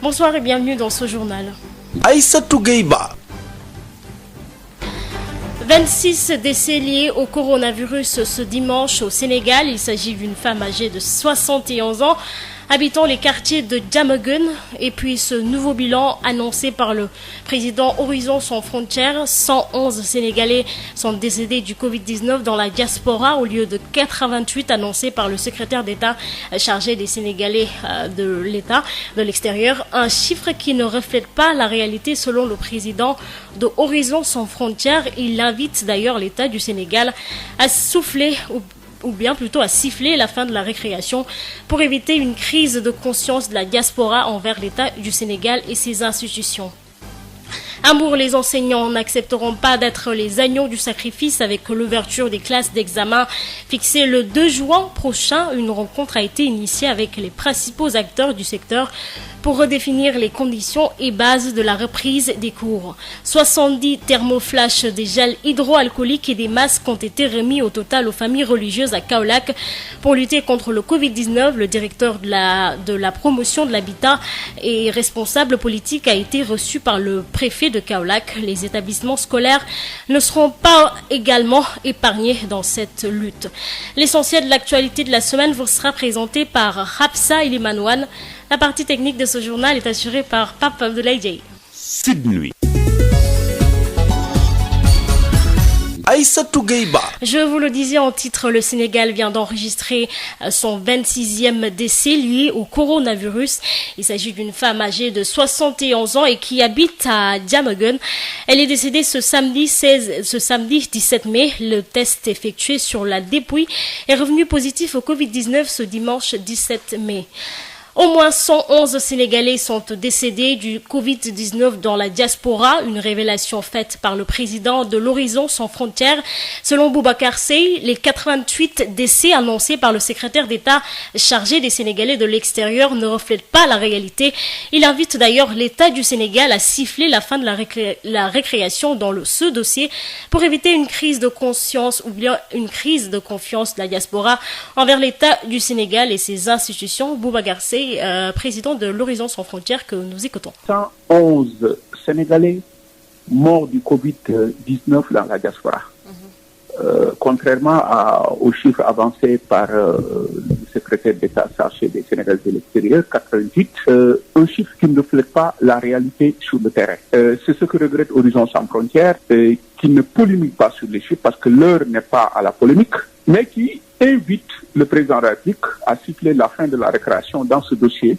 Bonsoir et bienvenue dans ce journal. Aïssatou Gueiba. 26 décès liés au coronavirus ce dimanche au Sénégal. Il s'agit d'une femme âgée de 71 ans, habitant les quartiers de Diamaguène. Et puis ce nouveau bilan annoncé par le président Horizon Sans Frontières, 111 Sénégalais sont décédés du Covid-19 dans la diaspora au lieu de 88 annoncés par le secrétaire d'État chargé des Sénégalais de l'État de l'extérieur. Un chiffre qui ne reflète pas la réalité selon le président de Horizon Sans Frontières. Il invite d'ailleurs l'État du Sénégal à souffler ou bien plutôt à siffler la fin de la récréation pour éviter une crise de conscience de la diaspora envers l'État du Sénégal et ses institutions. À Mbour, les enseignants n'accepteront pas d'être les agneaux du sacrifice avec l'ouverture des classes d'examen fixée le 2 juin prochain. Une rencontre a été initiée avec les principaux acteurs du secteur pour redéfinir les conditions et bases de la reprise des cours. 70 thermoflash, des gels hydroalcooliques et des masques ont été remis au total aux familles religieuses à Kaolack pour lutter contre le Covid-19. Le directeur de la promotion de l'habitat et responsable politique a été reçu par le préfet de Kaolack. Les établissements scolaires ne seront pas également épargnés dans cette lutte. L'essentiel de l'actualité de la semaine vous sera présenté par Hapsa Ilimanouane. La partie technique de ce journal est assurée par Pape Abdoulaye Diaye. Sydney. Aïssatou Gueiba. Je vous le disais en titre, le Sénégal vient d'enregistrer son 26e décès lié au coronavirus. Il s'agit d'une femme âgée de 71 ans et qui habite à Diamaguène. Elle est décédée ce samedi 17 mai. Le test effectué sur la dépouille est revenu positif au Covid-19 ce dimanche 17 mai. Au moins 111 Sénégalais sont décédés du Covid-19 dans la diaspora, une révélation faite par le président de l'Horizon Sans Frontières. Selon Boubacar Seye, les 88 décès annoncés par le secrétaire d'État chargé des Sénégalais de l'extérieur ne reflètent pas la réalité. Il invite d'ailleurs l'État du Sénégal à siffler la fin de la récréation dans ce dossier pour éviter une crise de conscience ou bien une crise de confiance de la diaspora envers l'État du Sénégal et ses institutions. Boubacar Seye, président de l'Horizon Sans Frontières, que nous écoutons. 111 Sénégalais morts du Covid-19 dans la diaspora. Contrairement aux chiffres avancés par le secrétaire d'État chargé des Sénégalais de l'extérieur, 88, un chiffre qui ne reflète pas la réalité sur le terrain. C'est ce que regrette Horizon Sans Frontières, qui ne polémique pas sur les chiffres parce que l'heure n'est pas à la polémique, mais qui invite le président de la République à siffler la fin de la récréation dans ce dossier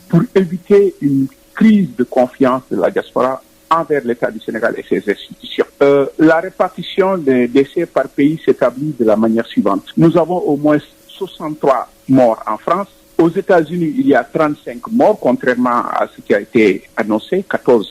pour éviter une crise de confiance de la diaspora envers l'État du Sénégal et ses institutions. La répartition des décès par pays s'établit de la manière suivante. Nous avons au moins 63 morts en France. Aux États-Unis, il y a 35 morts, contrairement à ce qui a été annoncé, 14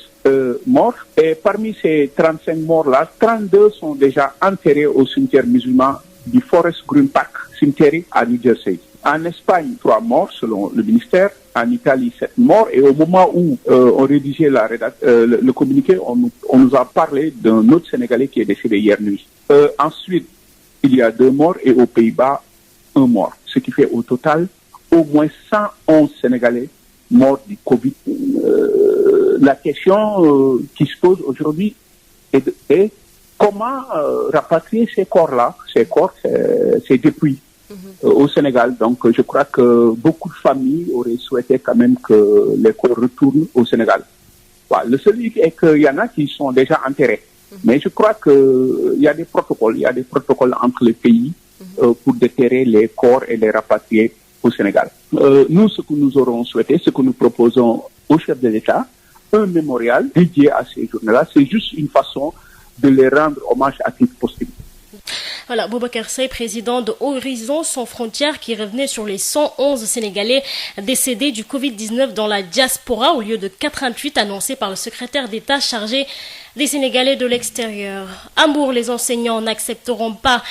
morts. Et parmi ces 35 morts-là, 32 sont déjà enterrés au cimetière musulman du Forest Green Park Cemetery à New Jersey. En Espagne, 3 morts selon le ministère. En Italie, 7 morts. Et au moment où on rédigeait le communiqué, on nous a parlé d'un autre Sénégalais qui est décédé hier nuit. Ensuite, il y a 2 morts et aux Pays-Bas, 1 mort. Ce qui fait au total au moins 111 Sénégalais morts du Covid. La question qui se pose aujourd'hui est comment rapatrier ces corps-là, ces dépouilles au Sénégal. Donc je crois que beaucoup de familles auraient souhaité quand même que les corps retournent au Sénégal. Voilà. Le seul hic est qu'il y en a qui sont déjà enterrés. Mais je crois qu'il y a des protocoles entre les pays pour déterrer les corps et les rapatrier au Sénégal. Nous, ce que nous aurons souhaité, ce que nous proposons au chef de l'État, un mémorial dédié à ces journées-là, c'est juste une façon de les rendre hommage à titre posthume. Voilà, Boubacar Seye, président de Horizon Sans Frontières, qui revenait sur les 111 Sénégalais décédés du Covid-19 dans la diaspora au lieu de 88 annoncés par le secrétaire d'État chargé Des Sénégalais de l'extérieur. À Mbour, les enseignants n'accepteront pas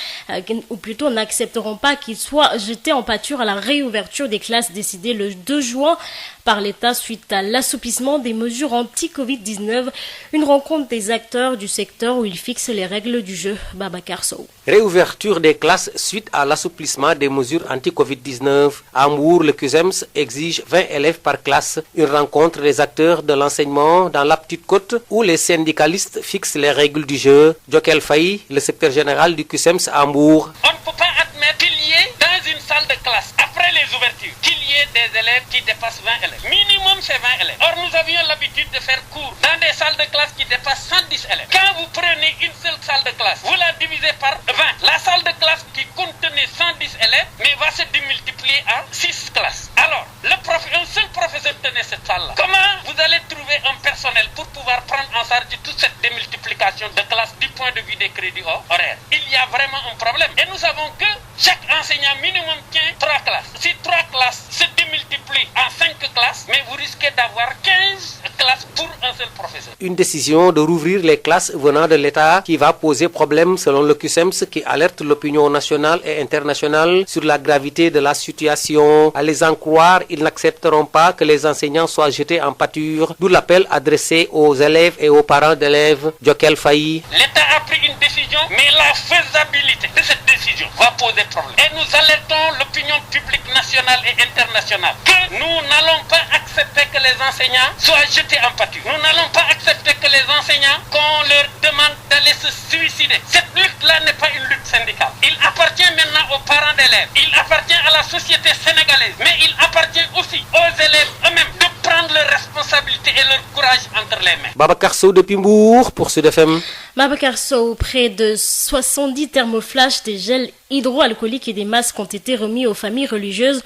qu'ils soient jetés en pâture à la réouverture des classes décidée le 2 juin par l'État suite à l'assouplissement des mesures anti-Covid-19. Une rencontre des acteurs du secteur où ils fixent les règles du jeu. Babacar Sow. Réouverture des classes suite à l'assouplissement des mesures anti-Covid-19. À Mbour, le CUSEMS exige 20 élèves par classe. Une rencontre des acteurs de l'enseignement dans la Petite Côte où les syndicalistes fixent les règles du jeu. Djokel Faye, le secrétaire général du CUSEMS à Mbour. On ne peut pas admettre qu'il y ait dans une salle de classe, après les ouvertures, qu'il y ait des élèves qui dépassent 20 élèves. Minimum, c'est 20 élèves. Or, nous avions l'habitude de faire cours dans des salles de classe qui dépassent 110 élèves. Quand vous prenez une seule salle de classe, vous la divisez par 20. La salle de classe qui contenait 110 élèves, mais va se démultiplier à 6 classes. Alors, un seul professeur tenait cette salle-là. Comment vous allez trouver un personnel pour pouvoir prendre en charge toute cette démultiplication de classes du point de vue des crédits horaires? Il y a vraiment un problème. Et nous savons que chaque enseignant minimum tient 3 classes. Si 3 classes se démultiplient en 5 classes, mais vous risquez d'avoir 15 classes pour un seul professeur. Une décision de rouvrir les classes venant de l'État qui va poser problème selon le CUSEMS qui alerte l'opinion nationale et internationale sur la gravité de la situation. À les en croire, ils n'accepteront pas que les enseignants soient jetés en pâture, d'où l'appel adressé aux élèves et aux parents d'élèves. Djokel Faye. L'État a pris une décision, mais la faisabilité de cette décision va poser problème. Et nous alertons l'opinion publique nationale et internationale que nous n'allons pas accepter que les enseignants soient jetés en pâture. Nous n'allons pas accepter que les enseignants, qu'on leur demande d'aller se suicider. Cette lutte-là n'est pas une lutte syndicale. Il appartient maintenant aux parents d'élèves. Il appartient à la société sénégalaise. Mais il appartient aussi aux élèves eux-mêmes de prendre leurs responsabilités et leur courage entre les mains. Babacar Sow depuis Mbour pour Sud FM. Babacar Sow, près de 70 thermoflash, des gels hydroalcooliques et des masques ont été remis aux familles religieuses.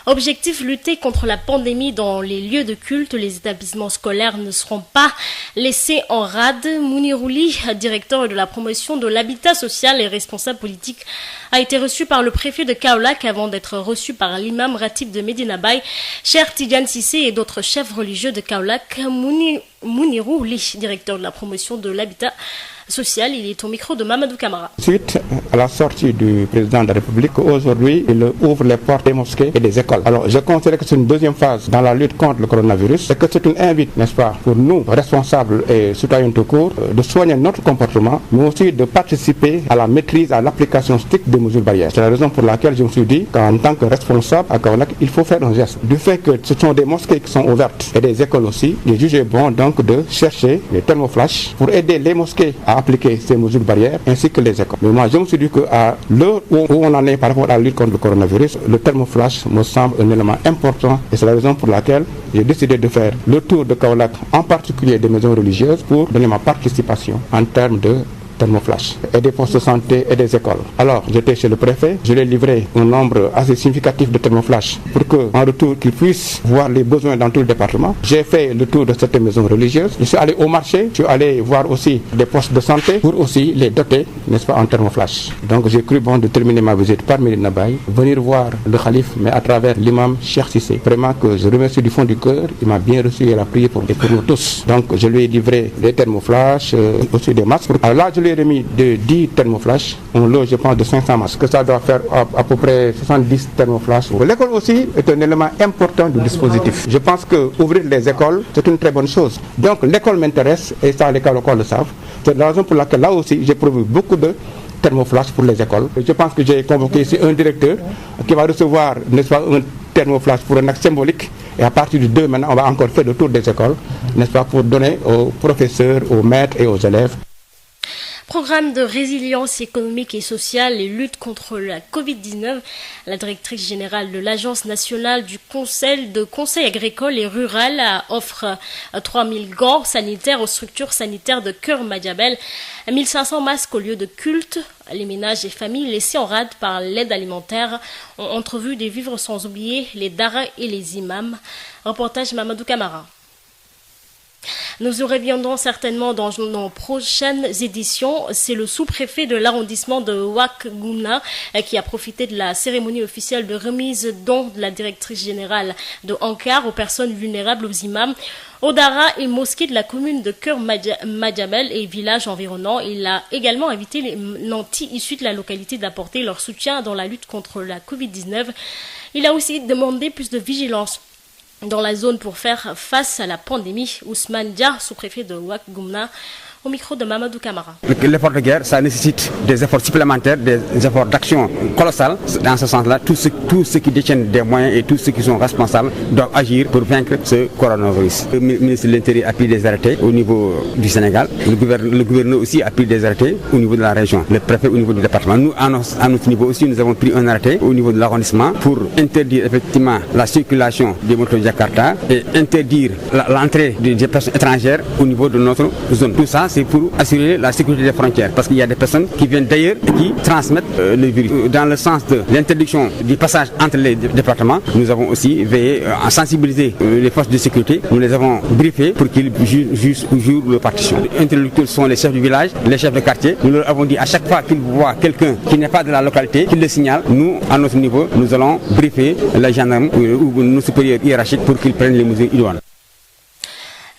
Objectif, lutter contre la pandémie dans les lieux de culte. Les établissements scolaires ne seront pas laissés en rade. Mounirouli, directeur de la promotion de l'habitat social et responsable politique, a été reçu par le préfet de Kaolack avant d'être reçu par l'imam Ratib de Medina Baye, Cheikh Tidiane Cissé et d'autres chefs religieux de Kaolack. Mounirouli, directeur de la promotion de l'habitat social, il est au micro de Mamadou Camara. Suite à la sortie du président de la République, aujourd'hui, il ouvre les portes des mosquées et des écoles. Alors, je considère que c'est une deuxième phase dans la lutte contre le coronavirus et que c'est une invite, n'est-ce pas, pour nous, responsables et citoyens tout court, de soigner notre comportement, mais aussi de participer à la maîtrise, à l'application stricte des mesures barrières. C'est la raison pour laquelle je me suis dit qu'en tant que responsable à Kaolack, il faut faire un geste. Du fait que ce sont des mosquées qui sont ouvertes et des écoles aussi, j'ai jugé bon donc de chercher les thermoflash pour aider les mosquées à appliquer ces mesures barrières ainsi que les écoles. Mais moi, je me suis dit qu'à l'heure où on en est par rapport à la lutte contre le coronavirus, le thermoflash me semble un élément important et c'est la raison pour laquelle j'ai décidé de faire le tour de Kaolack, en particulier des maisons religieuses, pour donner ma participation en termes de thermoflash et des postes de santé et des écoles. Alors, j'étais chez le préfet, je lui ai livré un nombre assez significatif de thermoflash pour qu'en retour, qu'ils puissent voir les besoins dans tout le département. J'ai fait le tour de certaines maisons religieuses. Je suis allé au marché, je suis allé voir aussi des postes de santé pour aussi les doter, n'est-ce pas, en thermoflash. Donc, j'ai cru bon de terminer ma visite par Medina Baye, venir voir le calife, mais à travers l'imam Cheikh Cissé. Vraiment que je remercie du fond du cœur, il m'a bien reçu et il a prié pour nous tous. Donc, je lui ai livré des thermoflash, aussi des masques. Alors là, je lui ai remis de 10 thermoflash, un lot je pense de 500 masques, que ça doit faire à peu près 70 thermoflash. L'école aussi est un élément important du dispositif. Je pense que ouvrir les écoles, c'est une très bonne chose. Donc l'école m'intéresse et ça les Kaolackois le savent. C'est la raison pour laquelle là aussi j'ai prévu beaucoup de thermoflash pour les écoles. Je pense que j'ai convoqué ici un directeur qui va recevoir, n'est-ce pas, un thermoflash pour un acte symbolique. Et à partir du 2 maintenant, on va encore faire le tour des écoles, n'est-ce pas, pour donner aux professeurs, aux maîtres et aux élèves. Programme de résilience économique et sociale et lutte contre la Covid-19, la directrice générale de l'Agence nationale du conseil agricole et rural offre 3000 gants sanitaires aux structures sanitaires de Keur Madiabel, 1500 masques au lieu de culte. Les ménages et familles laissés en rade par l'aide alimentaire ont entrevu des vivres sans oublier les daras et les imams. Reportage Mamadou Camara. Nous y reviendrons certainement dans nos prochaines éditions. C'est le sous-préfet de l'arrondissement de Ouargla qui a profité de la cérémonie officielle de remise don de la directrice générale de Ankar aux personnes vulnérables, aux imams, aux daras et mosquées de la commune de Keur Madiabel et villages environnants. Il a également invité les nantis issus de la localité d'apporter leur soutien dans la lutte contre la Covid-19. Il a aussi demandé plus de vigilance dans la zone pour faire face à la pandémie. Ousmane Dia, sous-préfet de Ouargla, au micro de Mamadou Camara. L'effort de guerre, ça nécessite des efforts supplémentaires, des efforts d'action colossales. Dans ce sens-là, tous ceux qui détiennent des moyens et tous ceux qui sont responsables doivent agir pour vaincre ce coronavirus. Le ministre de l'Intérieur a pris des arrêtés au niveau du Sénégal. Le gouverneur aussi a pris des arrêtés au niveau de la région. Le préfet au niveau du département. Nous, à notre niveau aussi, nous avons pris un arrêté au niveau de l'arrondissement pour interdire effectivement la circulation des motos de Jakarta et interdire l'entrée des personnes étrangères au niveau de notre zone. Tout ça, c'est pour assurer la sécurité des frontières, parce qu'il y a des personnes qui viennent d'ailleurs et qui transmettent le virus. Dans le sens de l'interdiction du passage entre les départements, nous avons aussi veillé à sensibiliser les forces de sécurité. Nous les avons briefés pour qu'ils jurent leur partition. Les interlocuteurs sont les chefs du village, les chefs de quartier. Nous leur avons dit à chaque fois qu'ils voient quelqu'un qui n'est pas de la localité, qu'ils le signalent. Nous, à notre niveau, nous allons briefer les gendarmes ou nos supérieurs hiérarchiques pour qu'ils prennent les mesures idoines.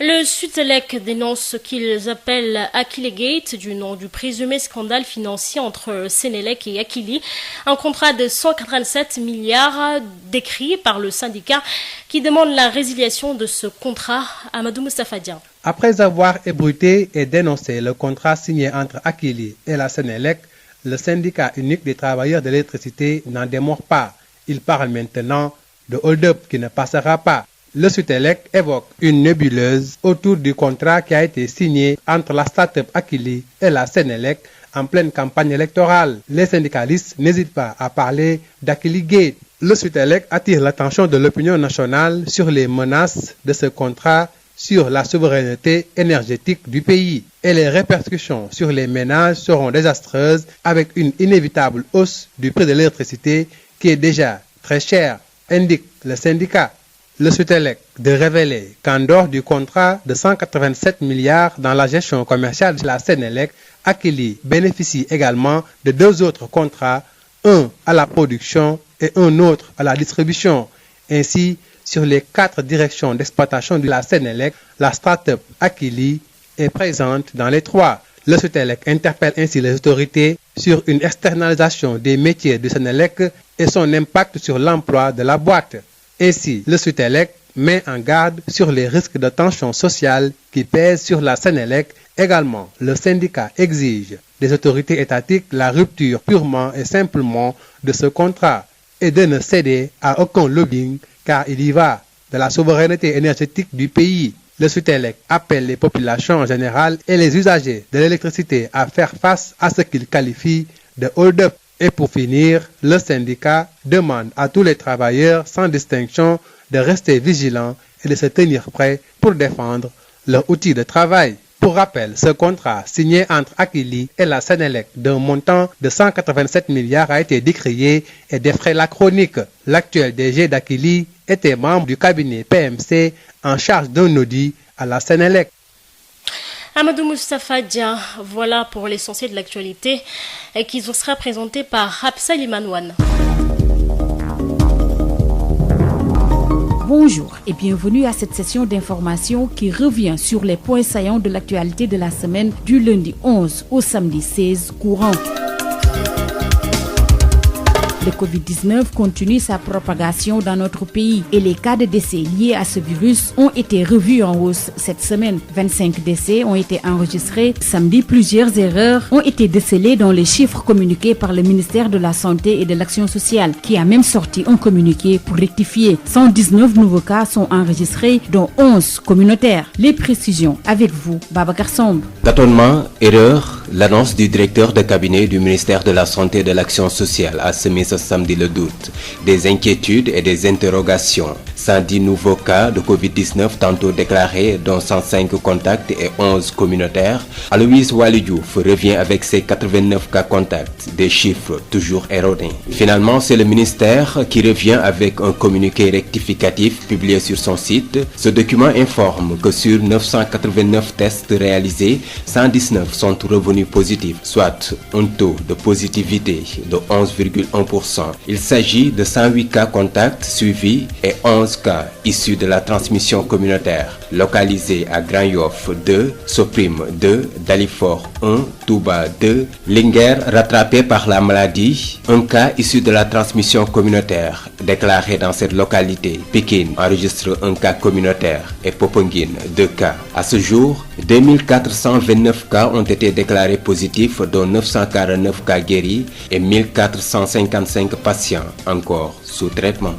Le Sutelec dénonce ce qu'ils appellent Akili Gate, du nom du présumé scandale financier entre Sénélec et Akili, un contrat de 187 milliards décrit par le syndicat qui demande la résiliation de ce contrat. Amadou Moustapha Dia. Après avoir ébruité et dénoncé le contrat signé entre Akili et la Sénélec, le syndicat unique des travailleurs de l'électricité n'en démord pas. Il parle maintenant de hold-up qui ne passera pas. Le Sutelec évoque une nébuleuse autour du contrat qui a été signé entre la start-up Akili et la Sénélec en pleine campagne électorale. Les syndicalistes n'hésitent pas à parler d'Akili Gate. Le Sutelec attire l'attention de l'opinion nationale sur les menaces de ce contrat sur la souveraineté énergétique du pays. Et les répercussions sur les ménages seront désastreuses avec une inévitable hausse du prix de l'électricité qui est déjà très cher, indique le syndicat. Le Sutelec de révéler qu'en dehors du contrat de 187 milliards dans la gestion commerciale de la Sénélec, Akili bénéficie également de 2 autres contrats, un à la production et un autre à la distribution. Ainsi, sur les 4 directions d'exploitation de la Sénélec, la start-up Akili est présente dans les 3. Le Sutelec interpelle ainsi les autorités sur une externalisation des métiers de Sénélec et son impact sur l'emploi de la boîte. Ainsi, le Sutelec met en garde sur les risques de tension sociale qui pèsent sur la Sénélec. Également, le syndicat exige des autorités étatiques la rupture purement et simplement de ce contrat et de ne céder à aucun lobbying car il y va de la souveraineté énergétique du pays. Le Sutelec appelle les populations en général et les usagers de l'électricité à faire face à ce qu'il qualifie de hold-up. Et pour finir, le syndicat demande à tous les travailleurs sans distinction de rester vigilants et de se tenir prêts pour défendre leur outil de travail. Pour rappel, ce contrat signé entre Akili et la Sénélec d'un montant de 187 milliards a été décrié et défraie la chronique. L'actuel DG d'Akili était membre du cabinet PMC en charge d'un audit à la Sénélec. Amadou Moustapha Dia, voilà pour l'essentiel de l'actualité et qui vous sera présenté par Hapsa Limanouane. Bonjour et bienvenue à cette session d'information qui revient sur les points saillants de l'actualité de la semaine du lundi 11 au samedi 16 courant. Le Covid-19 continue sa propagation dans notre pays et les cas de décès liés à ce virus ont été revus en hausse cette semaine. 25 décès ont été enregistrés. Samedi, plusieurs erreurs ont été décelées dans les chiffres communiqués par le ministère de la Santé et de l'Action sociale, qui a même sorti un communiqué pour rectifier. 119 nouveaux cas sont enregistrés, dont 11 communautaires. Les précisions avec vous, Babacar Samb. Tâtonnement, erreur, l'annonce du directeur de cabinet du ministère de la Santé et de l'Action sociale a semé ce ce samedi le 12. Des inquiétudes et des interrogations. 110 nouveaux cas de Covid-19 tantôt déclarés, dont 105 contacts et 11 communautaires. Aloïse Waly Diouf revient avec ses 89 cas contacts, des chiffres toujours erronés. Finalement, c'est le ministère qui revient avec un communiqué rectificatif publié sur son site. Ce document informe que sur 989 tests réalisés, 119 sont revenus positifs, soit un taux de positivité de 11,1%. Il s'agit de 108 cas contacts suivis et 11 cas issus de la transmission communautaire, localisés à Grand Yoff 2, Soprim 2, Dalifort 1, Touba 2, Linguère rattrapé par la maladie, un cas issu de la transmission communautaire déclaré dans cette localité. Pikine enregistre un cas communautaire et Popenguine 2 cas. À ce jour, 2429 cas ont été déclarés positifs, dont 949 cas guéris et 1455 patients encore sous traitement.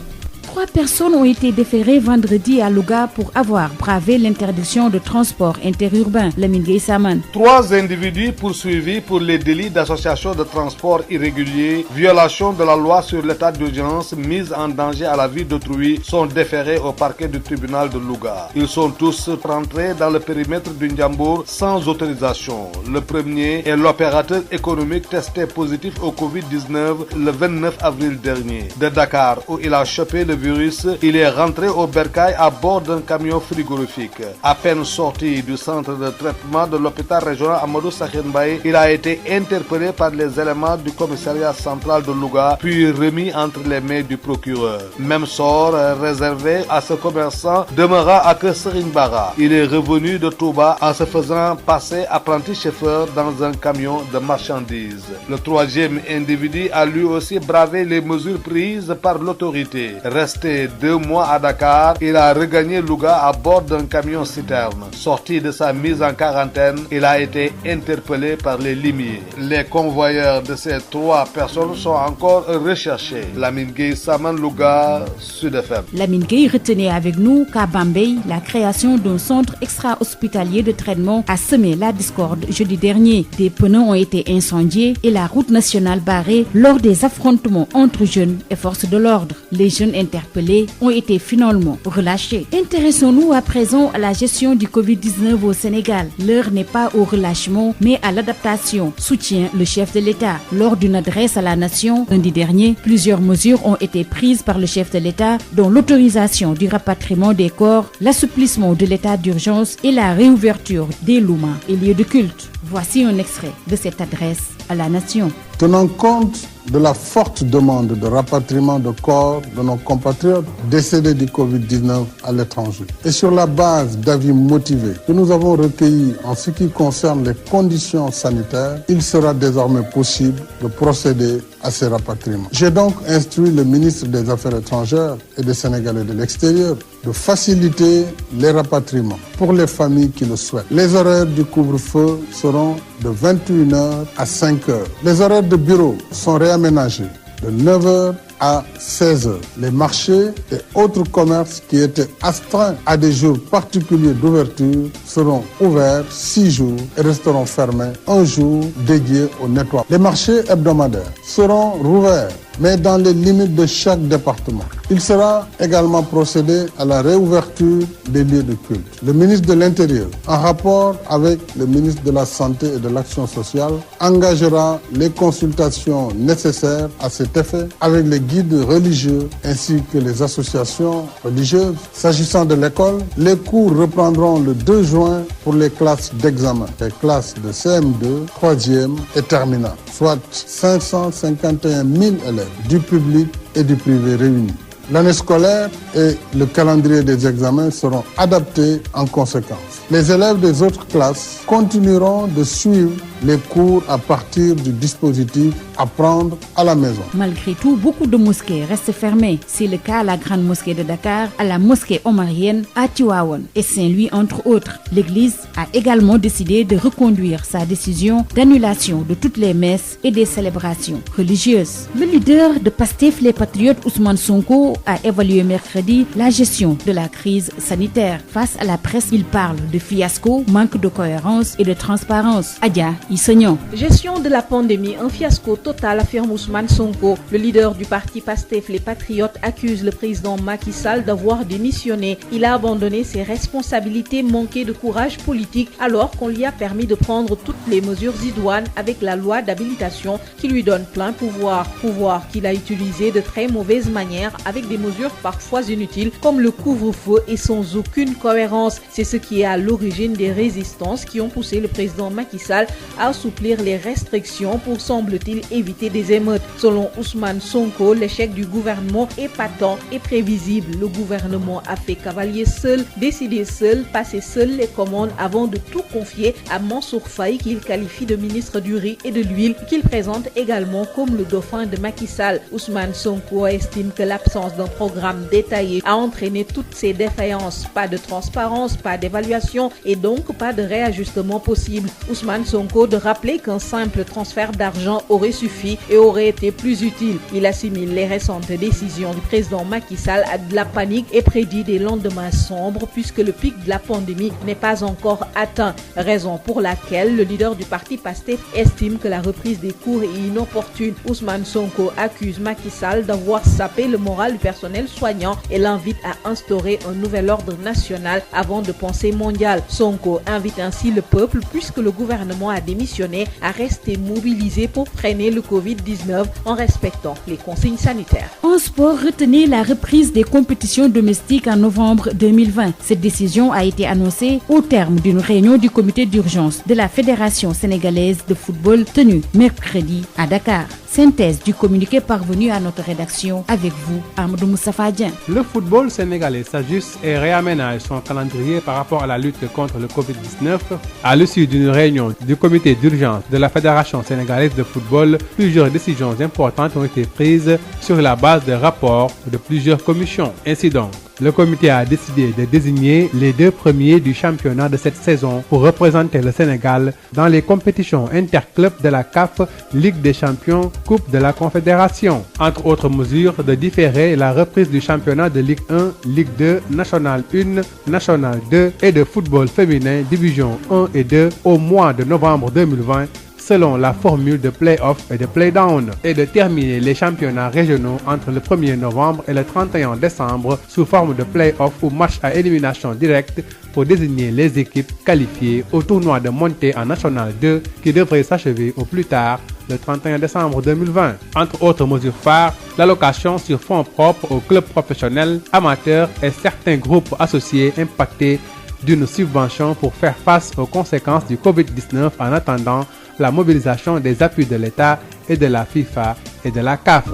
3 personnes ont été déférées vendredi à Louga pour avoir bravé l'interdiction de transport interurbain. Lamine Gueye Saman. 3 individus poursuivis pour les délits d'association de transport irrégulier, violation de la loi sur l'état d'urgence, mise en danger à la vie d'autrui, sont déférés au parquet du tribunal de Louga. Ils sont tous rentrés dans le périmètre du Ndiambour sans autorisation. Le premier est l'opérateur économique testé positif au Covid-19 le 29 avril dernier. De Dakar, où il a chopé le virus, il est rentré au Bercail à bord d'un camion frigorifique. À peine sorti du centre de traitement de l'hôpital régional Amadou Sakhir Mbaye, il a été interpellé par les éléments du commissariat central de Louga, puis remis entre les mains du procureur. Même sort réservé à ce commerçant demeurant à Serigne Bara. Il est revenu de Touba en se faisant passer apprenti chauffeur dans un camion de marchandises. Le troisième individu a lui aussi bravé les mesures prises par l'autorité. Resté 2 mois à Dakar, il a regagné Louga à bord d'un camion citerne. Sorti de sa mise en quarantaine, il a été interpellé par les limiers. Les convoyeurs de ces 3 personnes sont encore recherchés. Lamine Gueye Saman, Louga, Sud FM. Lamine Gueye, retenez avec nous qu'à Bambey, la création d'un centre extra-hospitalier de traitement a semé la discorde jeudi dernier. Des pneus ont été incendiés et la route nationale barrée lors des affrontements entre jeunes et forces de l'ordre. Les jeunes interpellés ont été finalement relâchés. Intéressons-nous à présent à la gestion du Covid-19 au Sénégal. L'heure n'est pas au relâchement, mais à l'adaptation, soutient le chef de l'État. Lors d'une adresse à la nation lundi dernier, plusieurs mesures ont été prises par le chef de l'État, dont l'autorisation du rapatriement des corps, l'assouplissement de l'état d'urgence et la réouverture des loumas et lieux de culte. Voici un extrait de cette adresse à la nation. Tenant compte de la forte demande de rapatriement de corps de nos compatriotes décédés du Covid-19 à l'étranger et sur la base d'avis motivés que nous avons recueillis en ce qui concerne les conditions sanitaires, il sera désormais possible de procéder à ces rapatriements. J'ai donc instruit le ministre des Affaires étrangères et des Sénégalais de l'extérieur de faciliter les rapatriements pour les familles qui le souhaitent. Les horaires du couvre-feu seront de 21h à 5h. Les horaires de bureau sont réaménagés de 9h à 16h. Les marchés et autres commerces qui étaient astreints à des jours particuliers d'ouverture seront ouverts 6 jours et resteront fermés 1 jour dédié au nettoiement. Les marchés hebdomadaires seront rouverts, mais dans les limites de chaque département. Il sera également procédé à la réouverture des lieux de culte. Le ministre de l'Intérieur, en rapport avec le ministre de la Santé et de l'Action sociale, engagera les consultations nécessaires à cet effet avec les guides religieux ainsi que les associations religieuses. S'agissant de l'école, les cours reprendront le 2 juin pour les classes d'examen, les classes de CM2, 3e et terminale, soit 551 000 élèves du public et du privé réunis. L'année scolaire et le calendrier des examens seront adaptés en conséquence. Les élèves des autres classes continueront de suivre les cours à partir du dispositif Apprendre à la maison. Malgré tout, beaucoup de mosquées restent fermées. C'est le cas à la grande mosquée de Dakar, à la mosquée omarienne, à Tivaouane et Saint-Louis entre autres. L'Église a également décidé de reconduire sa décision d'annulation de toutes les messes et des célébrations religieuses. Le leader de Pastef les Patriotes, Ousmane Sonko, a évalué mercredi la gestion de la crise sanitaire. Face à la presse, il parle de fiasco, manque de cohérence et de transparence. Adja Isegnon. Gestion de la pandémie, un fiasco total, affirme Ousmane Sonko. Le leader du parti PASTEF, les Patriotes, accuse le président Macky Sall d'avoir démissionné. Il a abandonné ses responsabilités, manqué de courage politique, alors qu'on lui a permis de prendre toutes les mesures idoines avec la loi d'habilitation qui lui donne plein pouvoir. Pouvoir qu'il a utilisé de très mauvaise manière avec des mesures parfois inutiles comme le couvre-feu et sans aucune cohérence. C'est ce qui est à l'origine des résistances qui ont poussé le président Macky Sall à assouplir les restrictions pour, semble-t-il, éviter des émeutes. Selon Ousmane Sonko, l'échec du gouvernement est patent et prévisible. Le gouvernement a fait cavalier seul, décidé seul, passé seul les commandes avant de tout confier à Mansour Faye qu'il qualifie de ministre du riz et de l'huile, qu'il présente également comme le dauphin de Macky Sall. Ousmane Sonko estime que l'absence d'un programme détaillé a entraîné toutes ces défaillances. Pas de transparence, pas d'évaluation et donc pas de réajustement possible. Ousmane Sonko de rappeler qu'un simple transfert d'argent aurait suffi et aurait été plus utile. Il assimile les récentes décisions du président Macky Sall à de la panique et prédit des lendemains sombres puisque le pic de la pandémie n'est pas encore atteint. Raison pour laquelle le leader du parti PASTEF estime que la reprise des cours est inopportune. Ousmane Sonko accuse Macky Sall d'avoir sapé le moral du personnel soignant et l'invite à instaurer un nouvel ordre national avant de penser mondial. Sonko invite ainsi le peuple, puisque le gouvernement a démissionné, à rester mobilisé pour freiner le Covid-19 en respectant les consignes sanitaires. En sport, retenez la reprise des compétitions domestiques en novembre 2020. Cette décision a été annoncée au terme d'une réunion du comité d'urgence de la Fédération sénégalaise de football tenue mercredi à Dakar. Synthèse du communiqué parvenu à notre rédaction avec vous, Amadou Moustapha Dieng. Le football sénégalais s'ajuste et réaménage son calendrier par rapport à la lutte contre le Covid-19. À l'issue d'une réunion du comité d'urgence de la Fédération sénégalaise de football, plusieurs décisions importantes ont été prises sur la base de rapports de plusieurs commissions. Ainsi donc, le comité a décidé de désigner les 2 premiers du championnat de cette saison pour représenter le Sénégal dans les compétitions interclubs de la CAF, Ligue des champions, Coupe de la Confédération. Entre autres mesures, de différer la reprise du championnat de Ligue 1, Ligue 2, National 1, National 2 et de football féminin Division 1 et 2 au mois de novembre 2020. Selon la formule de play-off et de play-down, et de terminer les championnats régionaux entre le 1er novembre et le 31 décembre sous forme de play-off ou match à élimination directe pour désigner les équipes qualifiées au tournoi de montée en National 2 qui devrait s'achever au plus tard le 31 décembre 2020. Entre autres mesures phares, l'allocation sur fonds propres aux clubs professionnels, amateurs et certains groupes associés impactés d'une subvention pour faire face aux conséquences du Covid-19 en attendant la mobilisation des appuis de l'État et de la FIFA et de la CAF.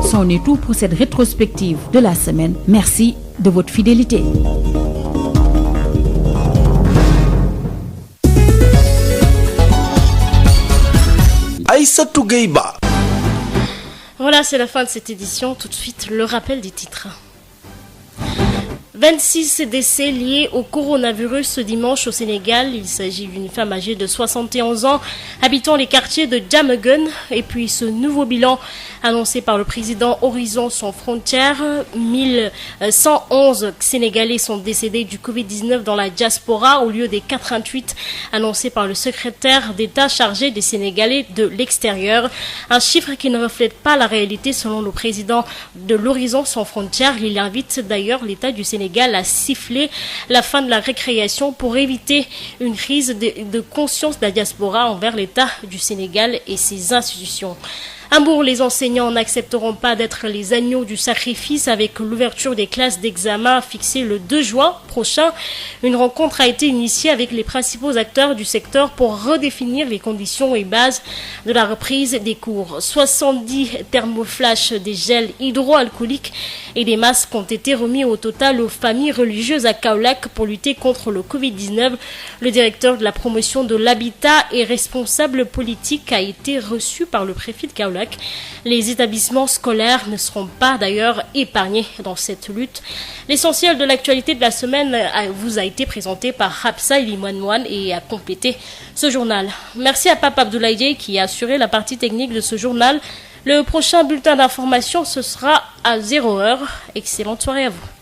C'en est tout pour cette rétrospective de la semaine. Merci de votre fidélité. Aïssatou Gueye-Ba. Voilà, c'est la fin de cette édition. Tout de suite, le rappel des titres. 26 décès liés au coronavirus ce dimanche au Sénégal. Il s'agit d'une femme âgée de 71 ans, habitant les quartiers de Diamaguène. Et puis ce nouveau bilan annoncé par le président Horizon sans frontières. 1111 Sénégalais sont décédés du Covid-19 dans la diaspora au lieu des 88 annoncés par le secrétaire d'État chargé des Sénégalais de l'extérieur. Un chiffre qui ne reflète pas la réalité selon le président de l'Horizon sans frontières. Il invite d'ailleurs l'État du Sénégal à siffler la fin de la récréation pour éviter une crise de conscience de la diaspora envers l'État du Sénégal et ses institutions. À Mbour, les enseignants n'accepteront pas d'être les agneaux du sacrifice avec l'ouverture des classes d'examen fixée le 2 juin prochain. Une rencontre a été initiée avec les principaux acteurs du secteur pour redéfinir les conditions et bases de la reprise des cours. 70 thermoflash, des gels hydroalcooliques et des masques ont été remis au total aux familles religieuses à Kaolack pour lutter contre le Covid-19. Le directeur de la promotion de l'habitat et responsable politique a été reçu par le préfet de Kaolack. Les établissements scolaires ne seront pas d'ailleurs épargnés dans cette lutte. L'essentiel de l'actualité de la semaine vous a été présenté par Hapsa Ilimouane et a complété ce journal. Merci à Papa Abdoulaye qui a assuré la partie technique de ce journal. Le prochain bulletin d'information, ce sera à 0h. Excellente soirée à vous.